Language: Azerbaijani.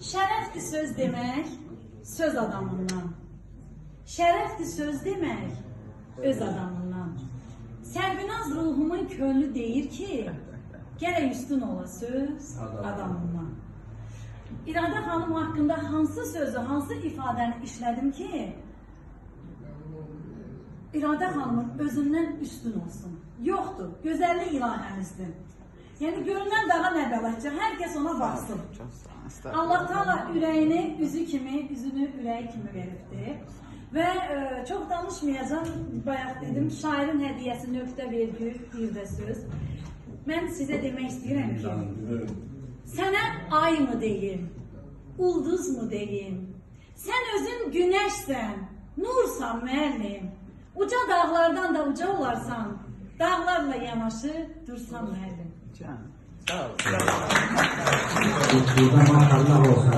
Şərəfdir söz demək, söz adamından. Şərəfdir söz demək, öz adamından. Sərvinaz ruhumun könlü deyir ki, gərək üstün ola söz adamından. İradə xanım haqqında hansı sözü, hansı ifadəni işlədim ki, İradə xanımın özündən üstün olsun. Yoxdur, gözəllik ilahəmizdir. Yəni görünən dağa nə qalacaq, hər kəs ona baxsın. Allah Teala ürəyini üzünü ürəyi kimi veribdir. Və çox danışmayacağım, bayaq dedim, şairin hədiyyəsi nöqtə vergül, bir də söz. Mən sizə demək istəyirəm ki, sənə ay mı deyim, ulduz mu deyim? Sən özün günəşsən, nursan müəllim. Uca dağlardan da uca olarsan, dağlarla yanaşı dursan müəllim. Burada maşallah olsun.